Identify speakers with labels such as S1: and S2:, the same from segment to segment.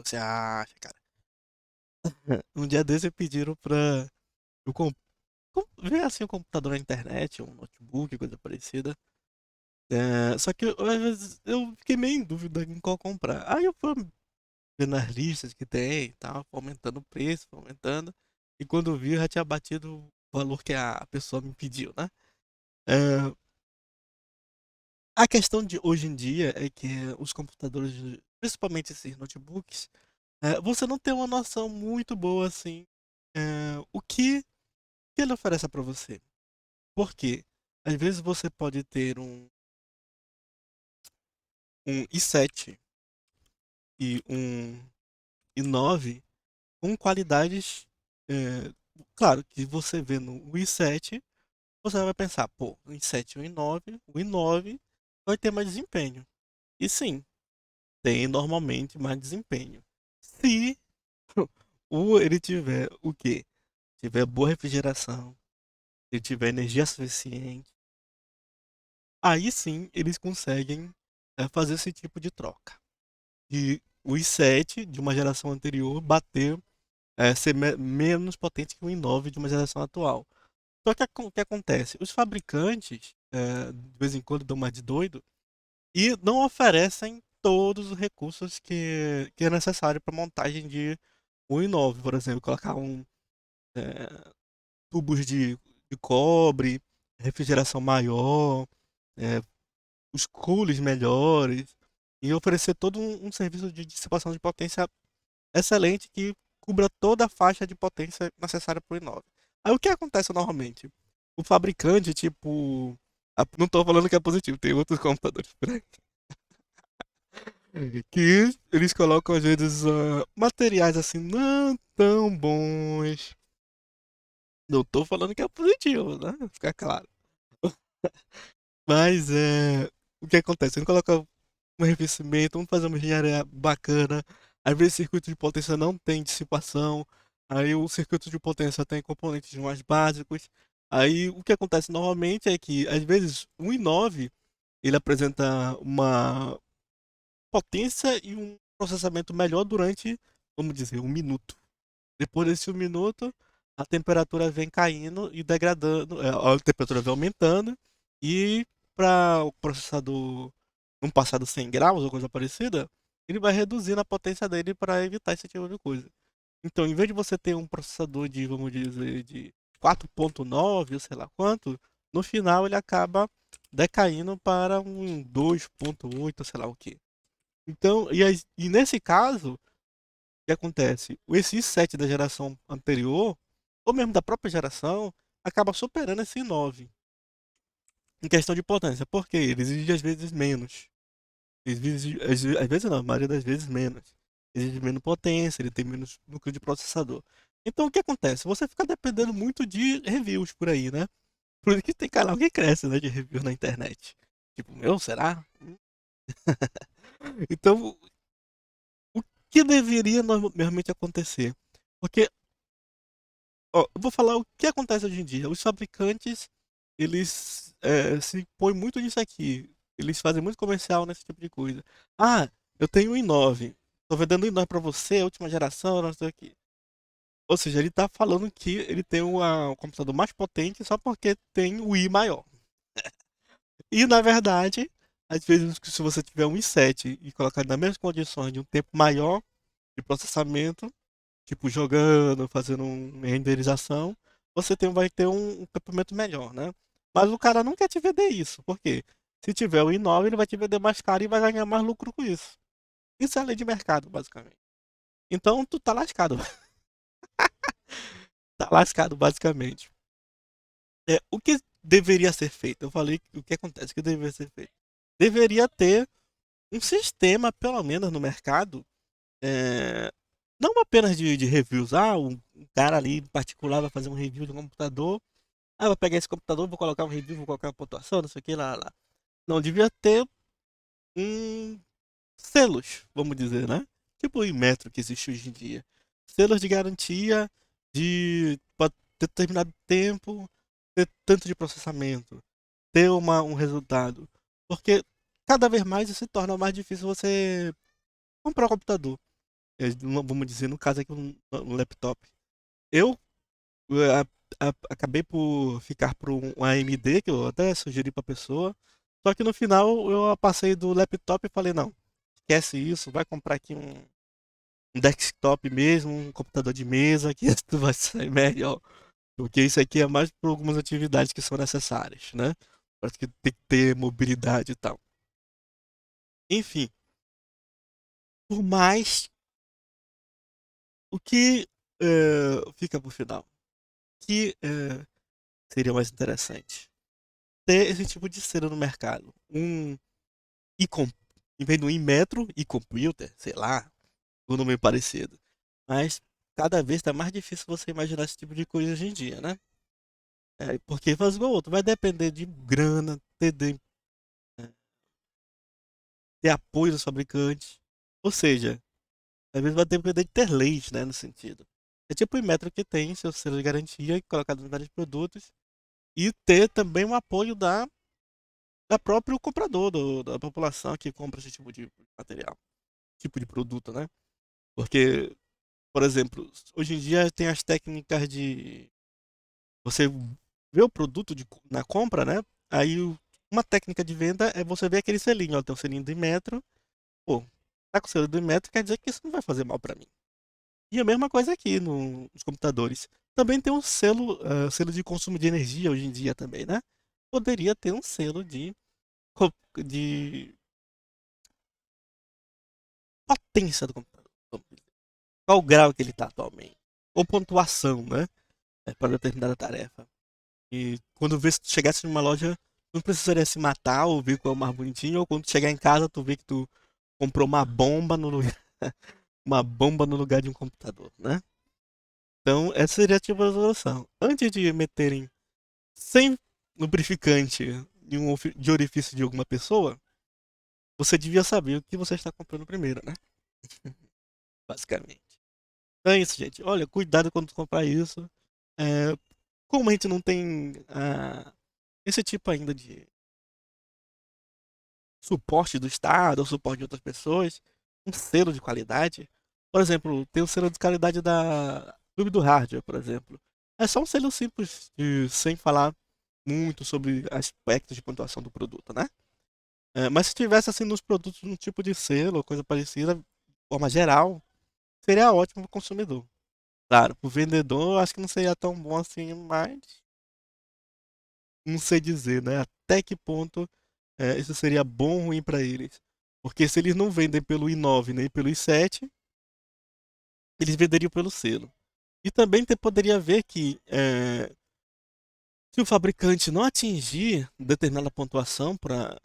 S1: Você acha, cara? Um dia desse pediram pra eu ver assim um computador na internet, um notebook, coisa parecida. Só que às vezes eu fiquei meio em dúvida em qual comprar. Aí eu fui vendo as listas que tem e tal, foi aumentando o preço, foi aumentando. E quando eu vi, eu já tinha batido o valor que a pessoa me pediu, né? É, a questão de hoje em dia é que os computadores, principalmente esses notebooks, você não tem uma noção muito boa assim, o que ele oferece para você. Por quê? Às vezes você pode ter um i7 e um i9 com qualidades. é, Claro que você vê no i7, você vai pensar, pô, o i7 e o i9 vai ter mais desempenho. E sim, tem normalmente mais desempenho. Se ele tiver o quê? Tiver boa refrigeração, se tiver energia suficiente, aí sim eles conseguem fazer esse tipo de troca. E o i7 de uma geração anterior bater, ser menos potente que o i9 de uma geração atual. Só que o que acontece? Os fabricantes, de vez em quando, dão mais de doido e não oferecem todos os recursos que é necessário para montagem de um i9, por exemplo, colocar é, tubos de cobre, refrigeração maior, é, os cooles melhores e oferecer todo um serviço de dissipação de potência excelente que cubra toda a faixa de potência necessária para o i9. Aí o que acontece normalmente? O fabricante, tipo. Não estou falando que é positivo, tem outros computadores por aí. Que eles colocam às vezes materiais assim não tão bons. Não estou falando que é positivo, né? Fica claro. Mas o que acontece? Ele coloca um revestimento, vamos fazer uma engenharia bacana. Às vezes o circuito de potência não tem dissipação. Aí o circuito de potência tem componentes mais básicos. Aí o que acontece normalmente é que às vezes o i9 ele apresenta uma potência e um processamento melhor durante, vamos dizer, um minuto. Depois desse um minuto, a temperatura vem caindo e degradando, a temperatura vem aumentando e para o processador não passar dos 100 graus ou coisa parecida, ele vai reduzindo a potência dele para evitar esse tipo de coisa. Então, em vez de você ter um processador de, vamos dizer, de 4.9 ou sei lá quanto, no final ele acaba decaindo para um 2.8, sei lá o que. Então, e nesse caso, que acontece? Esse i7 da geração anterior, ou mesmo da própria geração, acaba superando esse i9 em questão de potência, porque ele exige às vezes menos. Às vezes não, a maioria das vezes menos. Exige menos potência, ele tem menos núcleo de processador. Então o que acontece? Você fica dependendo muito de reviews por aí, né? Por isso que tem canal que cresce, né, de review na internet. Tipo, meu, será? Então, o que deveria normalmente acontecer? Porque ó, eu vou falar o que acontece hoje em dia. Os fabricantes, eles se põem muito nisso aqui. Eles fazem muito comercial nesse tipo de coisa. Ah, eu tenho um i9. Tô vendendo um i9 pra você, última geração, não sei o que. Ou seja, ele tá falando que ele tem um computador mais potente só porque tem o i maior. E na verdade, às vezes, se você tiver um i7 e colocar nas mesmas condições de um tempo maior de processamento, tipo jogando, fazendo uma renderização, vai ter um equipamento melhor, né? Mas o cara não quer te vender isso, por quê? Se tiver o i9, ele vai te vender mais caro e vai ganhar mais lucro com isso. Isso é a lei de mercado, basicamente. Então, tu tá lascado. Tá lascado, basicamente. O que deveria ser feito? Eu falei o que acontece, o que deveria ser feito. Deveria ter um sistema, pelo menos no mercado, é, não apenas de reviews. Ah, um cara ali em particular vai fazer um review de um computador. Ah, vou pegar esse computador, vou colocar um review, vou colocar uma pontuação, não sei o que, lá. Não, devia ter um selos, vamos dizer, né? Tipo o Inmetro que existe hoje em dia. Selos de garantia de pra determinado tempo, ter tanto de processamento, ter um resultado. Porque cada vez mais se torna mais difícil você comprar um computador. vamos dizer, no caso aqui, um laptop. Eu acabei por ficar por um AMD, que eu até sugeri pra pessoa. Só que no final eu passei do laptop e falei, não, esquece isso, vai comprar aqui um desktop mesmo, um computador de mesa, que isso vai sair melhor. Porque isso aqui é mais para algumas atividades que são necessárias, né? Para que tem que ter mobilidade e tal. Enfim, por mais o que fica pro final, que seria mais interessante ter esse tipo de cena no mercado, em vez de um e-metro e computer, sei lá, um nome parecido. Mas cada vez está mais difícil você imaginar esse tipo de coisa hoje em dia, né? Porque faz igual o outro, vai depender de grana, ter apoio dos fabricantes. Ou seja, às vezes vai depender de ter leis, né, no sentido. É tipo o Inmetro que tem seu selo de garantia colocado em vários produtos e ter também o apoio da próprio comprador, da população que compra esse tipo de material, tipo de produto, né? Porque, por exemplo, hoje em dia tem as técnicas de você ver o produto na compra, né? Aí uma técnica de venda é você ver aquele selinho, ó, tem um selinho de metro, pô, tá com o selo do metro, quer dizer que isso não vai fazer mal para mim. E a mesma coisa aqui nos computadores. Também tem um selo, selo de consumo de energia hoje em dia também, né? Poderia ter um selo de potência do computador. Qual o grau que ele está atualmente. Ou pontuação, né? Para determinada tarefa. E quando vê se tu chegasse numa loja, não precisaria se matar ou ver qual é o mais bonitinho. Ou quando tu chegar em casa, tu vê que tu comprou uma bomba no lugar, uma bomba no lugar de um computador, né? Então, essa seria tipo a solução. Antes de meterem sem lubrificante em de orifício de alguma pessoa, você devia saber o que você está comprando primeiro, né? Basicamente. Então é isso, gente. Olha, cuidado quando comprar isso. É, como a gente não tem esse tipo ainda de suporte do Estado ou suporte de outras pessoas, um selo de qualidade. Por exemplo, tem o selo de qualidade da Clube do Hardware, por exemplo. É só um selo simples, sem falar muito sobre aspectos de pontuação do produto, né? Mas se tivesse assim nos produtos um tipo de selo ou coisa parecida, de forma geral, seria ótimo para o consumidor. Claro, para o vendedor, acho que não seria tão bom assim, mas não sei dizer, né? Até que ponto isso seria bom ou ruim para eles. Porque se eles não vendem pelo i9 nem pelo i7, eles venderiam pelo selo. E também poderia ver que se o fabricante não atingir determinada pontuação para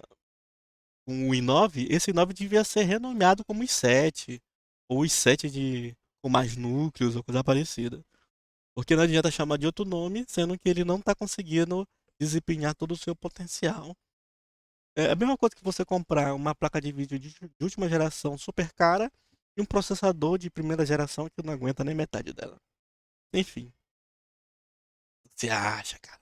S1: um i9, esse i9 devia ser renomeado como i7, ou i7 com mais núcleos ou coisa parecida. Porque não adianta chamar de outro nome, sendo que ele não está conseguindo desempenhar todo o seu potencial. É a mesma coisa que você comprar uma placa de vídeo de última geração super cara e um processador de primeira geração que não aguenta nem metade dela. Enfim, você acha, cara?